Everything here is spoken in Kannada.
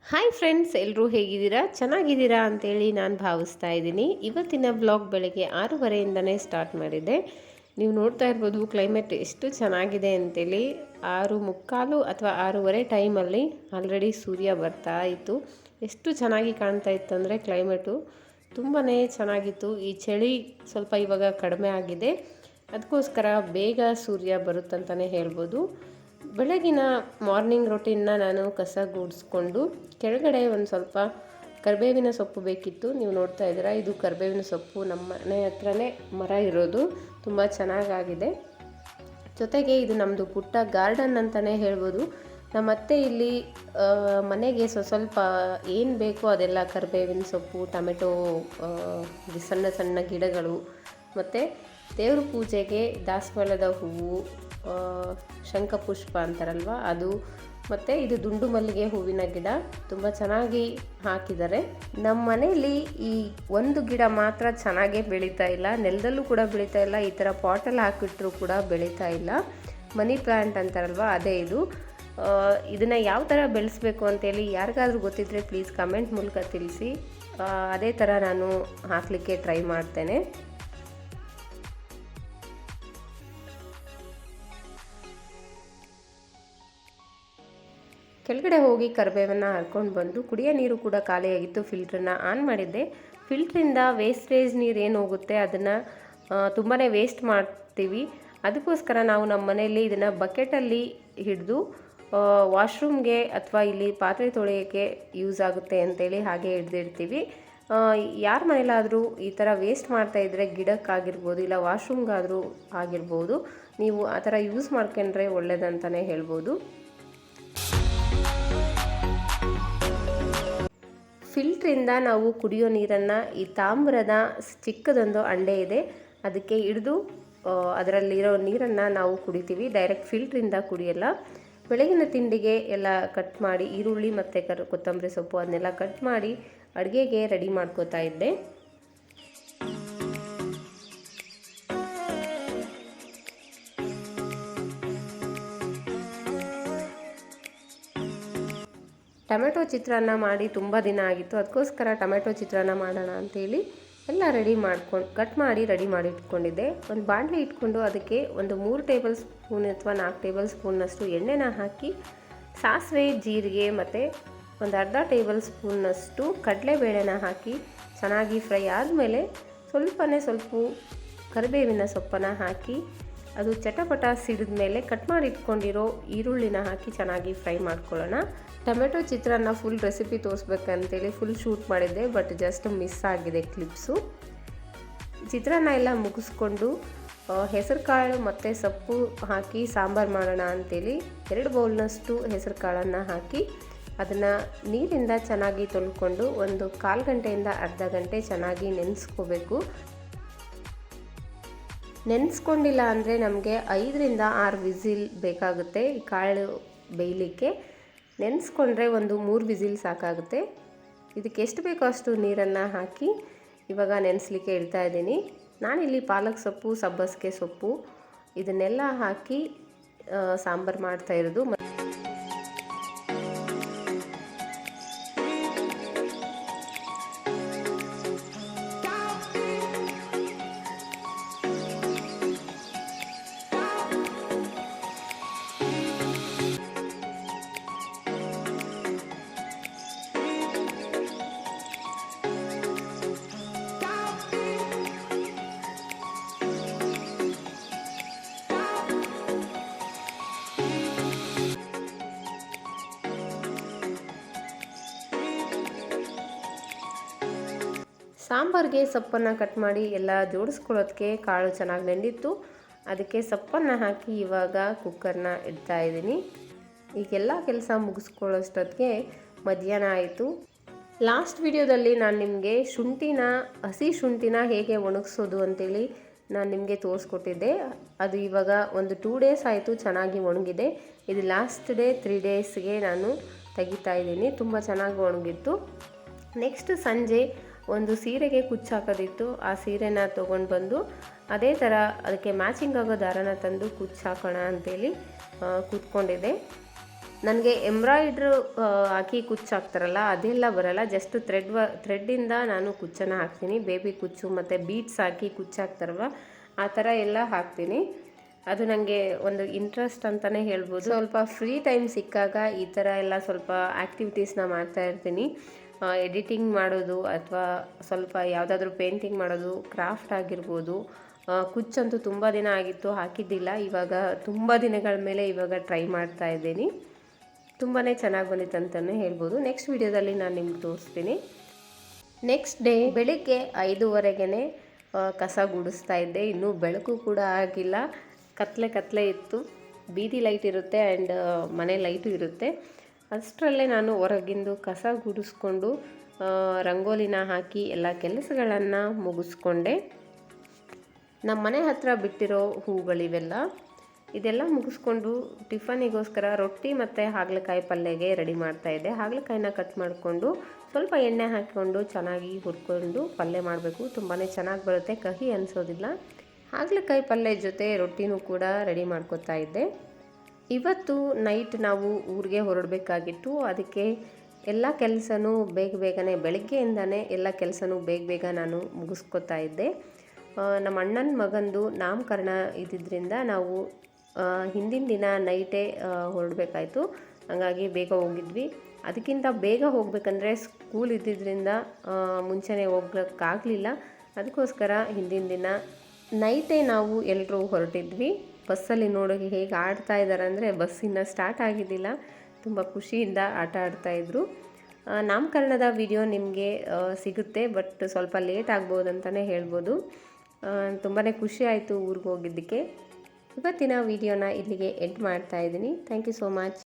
ಹಾಯ್ ಫ್ರೆಂಡ್ಸ್, ಎಲ್ಲರೂ ಹೇಗಿದ್ದೀರಾ? ಚೆನ್ನಾಗಿದ್ದೀರಾ ಅಂತೇಳಿ ನಾನು ಭಾವಿಸ್ತಾ ಇದ್ದೀನಿ. ಇವತ್ತಿನ ಬ್ಲಾಗ್ ಬೆಳಗ್ಗೆ 6:30ಇಂದನೇ ಸ್ಟಾರ್ಟ್ ಮಾಡಿದ್ದೆ. ನೀವು ನೋಡ್ತಾ ಇರ್ಬೋದು ಕ್ಲೈಮೇಟ್ ಎಷ್ಟು ಚೆನ್ನಾಗಿದೆ ಅಂತೇಳಿ. 6:45 ಅಥವಾ 6:30 ಟೈಮಲ್ಲಿ ಆಲ್ರೆಡಿ ಸೂರ್ಯ ಬರ್ತಾ ಇತ್ತು. ಎಷ್ಟು ಚೆನ್ನಾಗಿ ಕಾಣ್ತಾ ಇತ್ತು ಅಂದರೆ ಕ್ಲೈಮೇಟು ತುಂಬಾ ಚೆನ್ನಾಗಿತ್ತು. ಈ ಚಳಿ ಸ್ವಲ್ಪ ಇವಾಗ ಕಡಿಮೆ ಆಗಿದೆ, ಅದಕ್ಕೋಸ್ಕರ ಬೇಗ ಸೂರ್ಯ ಬರುತ್ತಂತಲೇ ಹೇಳ್ಬೋದು. ಬೆಳಗಿನ ಮಾರ್ನಿಂಗ್ ರೊಟೀನ್ನ ನಾನು ಕಸ ಗುಡಿಸ್ಕೊಂಡು ಕೆಳಗಡೆ ಒಂದು ಸ್ವಲ್ಪ ಕರಿಬೇವಿನ ಸೊಪ್ಪು ಬೇಕಿತ್ತು. ನೀವು ನೋಡ್ತಾ ಇದ್ದೀರಾ, ಇದು ಕರಿಬೇವಿನ ಸೊಪ್ಪು ನಮ್ಮ ಮನೆ ಹತ್ರನೇ ಮರ ಇರೋದು, ತುಂಬ ಚೆನ್ನಾಗಾಗಿದೆ. ಜೊತೆಗೆ ಇದು ನಮ್ಮದು ಪುಟ್ಟ ಗಾರ್ಡನ್ ಅಂತಲೇ ಹೇಳ್ಬೋದು. ನಮ್ಮತ್ತೆ ಇಲ್ಲಿ ಮನೆಗೆ ಸ್ವಲ್ಪ ಏನು ಬೇಕೋ ಅದೆಲ್ಲ ಕರಿಬೇವಿನ ಸೊಪ್ಪು, ಟೊಮೆಟೊ, ಸಣ್ಣ ಸಣ್ಣ ಗಿಡಗಳು, ಮತ್ತು ದೇವ್ರ ಪೂಜೆಗೆ ದಾಸವಾಳದ ಹೂವು, ಶಂಖಪುಷ್ಪ ಅಂತಾರಲ್ವ ಅದು, ಮತ್ತು ಇದು ದುಂಡು ಮಲ್ಲಿಗೆ ಹೂವಿನ ಗಿಡ ತುಂಬ ಚೆನ್ನಾಗಿ ಹಾಕಿದ್ದಾರೆ. ನಮ್ಮ ಮನೆಯಲ್ಲಿ ಈ ಒಂದು ಗಿಡ ಮಾತ್ರ ಚೆನ್ನಾಗೇ ಬೆಳೀತಾ ಇಲ್ಲ, ನೆಲದಲ್ಲೂ ಕೂಡ ಬೆಳೀತಾ ಇಲ್ಲ, ಈ ಥರ ಪಾಟಲ್ಲಿ ಹಾಕಿಟ್ರೂ ಕೂಡ ಬೆಳೀತಾ ಇಲ್ಲ. ಮನಿ ಪ್ಲ್ಯಾಂಟ್ ಅಂತಾರಲ್ವ ಅದೇ ಇದು. ಇದನ್ನು ಯಾವ ಥರ ಬೆಳೆಸಬೇಕು ಅಂತೇಳಿ ಯಾರಿಗಾದ್ರೂ ಗೊತ್ತಿದ್ದರೆ ಪ್ಲೀಸ್ ಕಮೆಂಟ್ ಮೂಲಕ ತಿಳಿಸಿ. ಅದೇ ಥರ ನಾನು ಹಾಕಲಿಕ್ಕೆ ಟ್ರೈ ಮಾಡ್ತೇನೆ. ಕೆಳಗಡೆ ಹೋಗಿ ಕರಿಬೇವನ್ನು ಹರ್ಕೊಂಡು ಬಂದು ಕುಡಿಯೋ ನೀರು ಕೂಡ ಖಾಲಿಯಾಗಿತ್ತು. ಫಿಲ್ಟ್ರನ್ನ ಆನ್ ಮಾಡಿದ್ದೆ. ಫಿಲ್ಟ್ರಿಂದ ವೇಸ್ಟೇಜ್ ನೀರು ಏನು ಹೋಗುತ್ತೆ ಅದನ್ನು ತುಂಬಾ ವೇಸ್ಟ್ ಮಾಡ್ತೀವಿ. ಅದಕ್ಕೋಸ್ಕರ ನಾವು ನಮ್ಮ ಮನೆಯಲ್ಲಿ ಇದನ್ನು ಬಕೆಟಲ್ಲಿ ಹಿಡಿದು ವಾಶ್ರೂಮ್ಗೆ ಅಥವಾ ಇಲ್ಲಿ ಪಾತ್ರೆ ತೊಳೆಯೋಕ್ಕೆ ಯೂಸ್ ಆಗುತ್ತೆ ಅಂತೇಳಿ ಹಾಗೆ ಹಿಡ್ದಿಡ್ತೀವಿ. ಯಾರ ಮನೇಲಾದರೂ ಈ ಥರ ವೇಸ್ಟ್ ಮಾಡ್ತಾಯಿದ್ರೆ ಗಿಡಕ್ಕಾಗಿರ್ಬೋದು ಇಲ್ಲ ವಾಶ್ರೂಮ್ಗಾದರೂ ಆಗಿರ್ಬೋದು, ನೀವು ಆ ಥರ ಯೂಸ್ ಮಾಡ್ಕೊಂಡ್ರೆ ಒಳ್ಳೆಯದಂತಲೇ ಹೇಳ್ಬೋದು. ಫಿಲ್ಟ್ರಿಂದ ನಾವು ಕುಡಿಯೋ ನೀರನ್ನು ಈ ತಾಮ್ರದ ಚಿಕ್ಕದೊಂದು ಅಂಡೆ ಇದೆ, ಅದಕ್ಕೆ ಹಿಡಿದು ಅದರಲ್ಲಿರೋ ನೀರನ್ನು ನಾವು ಕುಡಿತೀವಿ. ಡೈರೆಕ್ಟ್ ಫಿಲ್ಟ್ರಿಂದ ಕುಡಿಯಲ್ಲ. ಬೆಳಗಿನ ತಿಂಡಿಗೆ ಎಲ್ಲ ಕಟ್ ಮಾಡಿ ಈರುಳ್ಳಿ ಮತ್ತು ಕೊತ್ತಂಬರಿ ಸೊಪ್ಪು ಅದನ್ನೆಲ್ಲ ಕಟ್ ಮಾಡಿ ಅಡುಗೆಗೆ ರೆಡಿ ಮಾಡ್ಕೋತಾ ಇದ್ದೆ. ಟೊಮೆಟೊ ಚಿತ್ರಾನ್ನ ಮಾಡಿ ತುಂಬ ದಿನ ಆಗಿತ್ತು, ಅದಕ್ಕೋಸ್ಕರ ಟೊಮೆಟೊ ಚಿತ್ರಾನ್ನ ಮಾಡೋಣ ಅಂಥೇಳಿ ಎಲ್ಲ ಕಟ್ ಮಾಡಿ ರೆಡಿ ಮಾಡಿ ಇಟ್ಕೊಂಡಿದ್ದೆ. ಒಂದು ಬಾಣಲೆ ಇಟ್ಕೊಂಡು ಅದಕ್ಕೆ ಒಂದು 3 ಟೇಬಲ್ ಸ್ಪೂನ್ ಅಥವಾ 4 ಟೇಬಲ್ ಸ್ಪೂನ್ನಷ್ಟು ಎಣ್ಣೆನ ಹಾಕಿ ಸಾಸಿವೆ, ಜೀರಿಗೆ ಮತ್ತು ಒಂದು ಅರ್ಧ ಟೇಬಲ್ ಸ್ಪೂನ್ನಷ್ಟು ಕಡಲೆಬೇಳೆನ ಹಾಕಿ ಚೆನ್ನಾಗಿ ಫ್ರೈ ಆದಮೇಲೆ ಸ್ವಲ್ಪ ಕರಿಬೇವಿನ ಸೊಪ್ಪನ್ನು ಹಾಕಿ ಅದು ಚಟಪಟ ಸಿಡಿದ ಮೇಲೆ ಕಟ್ ಮಾಡಿ ಇಟ್ಕೊಂಡಿರೋ ಈರುಳ್ಳಿನ ಹಾಕಿ ಚೆನ್ನಾಗಿ ಫ್ರೈ ಮಾಡ್ಕೊಳ್ಳೋಣ. ಟೊಮೆಟೊ ಚಿತ್ರಾನ್ನ ಫುಲ್ ರೆಸಿಪಿ ತೋರಿಸ್ಬೇಕಂತೇಳಿ ಫುಲ್ ಶೂಟ್ ಮಾಡಿದ್ದೆ, ಬಟ್ ಜಸ್ಟ್ ಮಿಸ್ ಆಗಿದೆ ಕ್ಲಿಪ್ಸು. ಚಿತ್ರಾನ್ನ ಎಲ್ಲ ಮುಗಿಸ್ಕೊಂಡು ಹೆಸರು ಕಾಳು ಮತ್ತು ಸೊಪ್ಪು ಹಾಕಿ ಸಾಂಬಾರು ಮಾಡೋಣ ಅಂಥೇಳಿ 2 ಬೌಲ್ನಷ್ಟು ಹೆಸರು ಕಾಳನ್ನು ಹಾಕಿ ಅದನ್ನು ನೀರಿಂದ ಚೆನ್ನಾಗಿ ತೊಳ್ಕೊಂಡು ಒಂದು 1/4 ಗಂಟೆಯಿಂದ ಅರ್ಧ ಗಂಟೆ ಚೆನ್ನಾಗಿ ನೆನೆಸ್ಕೋಬೇಕು. ನೆನೆಸ್ಕೊಂಡಿಲ್ಲ ಅಂದರೆ ನಮಗೆ 5ರಿಂದ 6 ವಿಸಿಲ್ ಬೇಕಾಗುತ್ತೆ ಈ ಕಾಳು ಬೇಯಲಿಕ್ಕೆ. ನೆನೆಸ್ಕೊಂಡ್ರೆ ಒಂದು 3 ವಿಸಿಲ್ ಸಾಕಾಗುತ್ತೆ. ಇದಕ್ಕೆ ಎಷ್ಟು ಬೇಕೋ ಅಷ್ಟು ನೀರನ್ನು ಹಾಕಿ ಇವಾಗ ನೆನೆಸ್ಲಿಕ್ಕೆ ಇಡ್ತಾ ಇದ್ದೀನಿ. ನಾನಿಲ್ಲಿ ಪಾಲಕ್ ಸೊಪ್ಪು, ಸಬ್ಬಸಿಗೆ ಸೊಪ್ಪು ಇದನ್ನೆಲ್ಲ ಹಾಕಿ ಸಾಂಬಾರು ಮಾಡ್ತಾ ಇರೋದು. ಸಾಂಬಾರಿಗೆ ಸೊಪ್ಪನ್ನು ಕಟ್ ಮಾಡಿ ಎಲ್ಲ ಜೋಡಿಸ್ಕೊಳ್ಳೋದಕ್ಕೆ ಕಾಳು ಚೆನ್ನಾಗಿ ನೆಂದಿತ್ತು. ಅದಕ್ಕೆ ಸೊಪ್ಪನ್ನು ಹಾಕಿ ಇವಾಗ ಕುಕ್ಕರ್ನ ಇಡ್ತಾ ಇದ್ದೀನಿ. ಈಗೆಲ್ಲ ಕೆಲಸ ಮುಗಿಸ್ಕೊಳ್ಳೋಷ್ಟೊತ್ತಿಗೆ ಮಧ್ಯಾಹ್ನ ಆಯಿತು. ಲಾಸ್ಟ್ ವಿಡಿಯೋದಲ್ಲಿ ನಾನು ನಿಮಗೆ ಹಸಿ ಶುಂಠಿನ ಹೇಗೆ ಒಣಗಿಸೋದು ಅಂತೇಳಿ ನಾನು ನಿಮಗೆ ತೋರಿಸ್ಕೊಟ್ಟಿದ್ದೆ. ಅದು ಇವಾಗ ಒಂದು 2 ಡೇಸ್ ಆಯಿತು, ಚೆನ್ನಾಗಿ ಒಣಗಿದೆ. ಇದು ಲಾಸ್ಟ್ ಡೇ 3 ಡೇಸ್ಗೆ ನಾನು ತೆಗಿತಾ ಇದ್ದೀನಿ. ತುಂಬ ಚೆನ್ನಾಗಿ ಒಣಗಿತ್ತು. ನೆಕ್ಸ್ಟ್ ಸಂಜೆ ಒಂದು ಸೀರೆಗೆ ಕುಚ್ಚು ಹಾಕೋದಿತ್ತು, ಆ ಸೀರೆನ ತೊಗೊಂಡು ಬಂದು ಅದೇ ಥರ ಅದಕ್ಕೆ ಮ್ಯಾಚಿಂಗ್ ಆಗೋ ದಾರನ ತಂದು ಕುಚ್ಚು ಹಾಕೋಣ ಅಂತೇಳಿ ಕೂತ್ಕೊಂಡಿದ್ದೆ. ನನಗೆ ಎಂಬ್ರಾಯ್ಡ್ರು ಹಾಕಿ ಕುಚ್ಚು ಹಾಕ್ತಾರಲ್ಲ ಅದೆಲ್ಲ ಬರಲ್ಲ. ಜಸ್ಟ್ ಥ್ರೆಡ್ಡಿಂದ ನಾನು ಕುಚ್ಚನ್ನು ಹಾಕ್ತೀನಿ. ಬೇಬಿ ಕುಚ್ಚು ಮತ್ತು ಬೀಡ್ಸ್ ಹಾಕಿ ಕುಚ್ಚು ಹಾಕ್ತಾರಲ್ವ ಆ ಥರ ಎಲ್ಲ ಹಾಕ್ತೀನಿ. ಅದು ನನಗೆ ಒಂದು ಇಂಟ್ರೆಸ್ಟ್ ಅಂತಲೇ ಹೇಳ್ಬೋದು. ಸ್ವಲ್ಪ ಫ್ರೀ ಟೈಮ್ ಸಿಕ್ಕಾಗ ಈ ಥರ ಎಲ್ಲ ಸ್ವಲ್ಪ ಆ್ಯಕ್ಟಿವಿಟೀಸ್ನ ಮಾಡ್ತಾಯಿರ್ತೀನಿ. ಎಡಿಟಿಂಗ್ ಮಾಡೋದು ಅಥವಾ ಸ್ವಲ್ಪ ಯಾವುದಾದ್ರೂ ಪೇಂಟಿಂಗ್ ಮಾಡೋದು, ಕ್ರಾಫ್ಟ್ ಆಗಿರ್ಬೋದು. ಕುಚ್ಚಂತೂ ತುಂಬ ದಿನ ಆಗಿತ್ತು ಹಾಕಿದ್ದಿಲ್ಲ. ಇವಾಗ ತುಂಬ ದಿನಗಳ ಮೇಲೆ ಇವಾಗ ಟ್ರೈ ಮಾಡ್ತಾ ಇದ್ದೀನಿ. ತುಂಬಾ ಚೆನ್ನಾಗಿ ಬಂದಿತ್ತು ಅಂತಲೇ ಹೇಳ್ಬೋದು. ನೆಕ್ಸ್ಟ್ ವಿಡಿಯೋದಲ್ಲಿ ನಾನು ನಿಮ್ಗೆ ತೋರಿಸ್ತೀನಿ. ನೆಕ್ಸ್ಟ್ ಡೇ ಬೆಳಿಗ್ಗೆ 5:30ಗೆ ಕಸ ಗುಡಿಸ್ತಾ ಇದ್ದೆ. ಇನ್ನೂ ಬೆಳಕು ಕೂಡ ಆಗಿಲ್ಲ, ಕತ್ಲೆ ಇತ್ತು. ಬೀದಿ ಲೈಟ್ ಇರುತ್ತೆ ಆ್ಯಂಡ್ ಮನೆ ಲೈಟು ಇರುತ್ತೆ. ಅಷ್ಟರಲ್ಲೇ ನಾನು ಹೊರಗಿಂದು ಕಸ ಗುಡಿಸ್ಕೊಂಡು ರಂಗೋಲಿನ ಹಾಕಿ ಎಲ್ಲ ಕೆಲಸಗಳನ್ನು ಮುಗಿಸ್ಕೊಂಡೆ. ನಮ್ಮ ಮನೆ ಹತ್ರ ಬಿಟ್ಟಿರೋ ಹೂಗಳಿವೆಲ್ಲ, ಇದೆಲ್ಲ ಮುಗಿಸ್ಕೊಂಡು ಟಿಫನಿಗೋಸ್ಕರ ರೊಟ್ಟಿ ಮತ್ತು ಹಾಗಲಕಾಯಿ ಪಲ್ಯಗೆ ರೆಡಿ ಮಾಡ್ತಾಯಿದ್ದೆ. ಹಾಗಲಕಾಯಿನ ಕಟ್ ಮಾಡಿಕೊಂಡು ಸ್ವಲ್ಪ ಎಣ್ಣೆ ಹಾಕಿಕೊಂಡು ಚೆನ್ನಾಗಿ ಹುರ್ಕೊಂಡು ಪಲ್ಯ ಮಾಡಬೇಕು. ತುಂಬಾ ಚೆನ್ನಾಗಿ ಬರುತ್ತೆ, ಕಹಿ ಅನಿಸೋದಿಲ್ಲ. ಹಾಗಲಕಾಯಿ ಪಲ್ಯ ಜೊತೆ ರೊಟ್ಟಿನೂ ಕೂಡ ರೆಡಿ ಮಾಡ್ಕೊತಾ ಇದ್ದೆ. ಇವತ್ತು ನೈಟ್ ನಾವು ಊರಿಗೆ ಹೊರಡಬೇಕಾಗಿತ್ತು. ಅದಕ್ಕೆ ಎಲ್ಲ ಕೆಲಸನೂ ಬೇಗನೆ ಬೆಳಗ್ಗೆಯಿಂದನೇ ಎಲ್ಲ ಕೆಲಸನೂ ಬೇಗ ನಾನು ಮುಗಿಸ್ಕೊತಾ ಇದ್ದೆ. ನಮ್ಮ ಅಣ್ಣನ ಮಗಂದು ನಾಮಕರಣ ಇದ್ದಿದ್ದರಿಂದ ನಾವು ಹಿಂದಿನ ದಿನ ನೈಟೇ ಹೊರಡಬೇಕಾಯ್ತು. ಹಾಗಾಗಿ ಬೇಗ ಹೋಗಿದ್ವಿ. ಅದಕ್ಕಿಂತ ಬೇಗ ಹೋಗಬೇಕಂದ್ರೆ ಸ್ಕೂಲ್ ಇದ್ದಿದ್ದರಿಂದ ಮುಂಚೆನೇ ಹೋಗೋಕ್ಕಾಗಲಿಲ್ಲ. ಅದಕ್ಕೋಸ್ಕರ ಹಿಂದಿನ ದಿನ ನೈಟೇ ನಾವು ಎಲ್ಲರೂ ಹೊರಟಿದ್ವಿ. ಬಸ್ಸಲ್ಲಿ ನೋಡಿ ಹೇಗೆ ಆಡ್ತಾ ಇದ್ದಾರೆ ಅಂದರೆ, ಬಸ್ಸಿನ ಸ್ಟಾರ್ಟ್ ಆಗಿದ್ದಿಲ್ಲ, ತುಂಬ ಖುಷಿಯಿಂದ ಆಟ ಆಡ್ತಾಯಿದ್ರು. ನಾಮಕರಣದ ವಿಡಿಯೋ ನಿಮಗೆ ಸಿಗುತ್ತೆ, ಬಟ್ ಸ್ವಲ್ಪ ಲೇಟ್ ಆಗ್ಬೋದು ಅಂತಲೇ ಹೇಳ್ಬೋದು. ತುಂಬಾ ಖುಷಿ ಆಯಿತು ಊರಿಗೆ ಹೋಗಿದ್ದಕ್ಕೆ. ಇವತ್ತಿನ ವಿಡಿಯೋನ ಇಲ್ಲಿಗೆ ಎಂಡ್ ಮಾಡ್ತಾ ಇದ್ದೀನಿ. Thank you so much.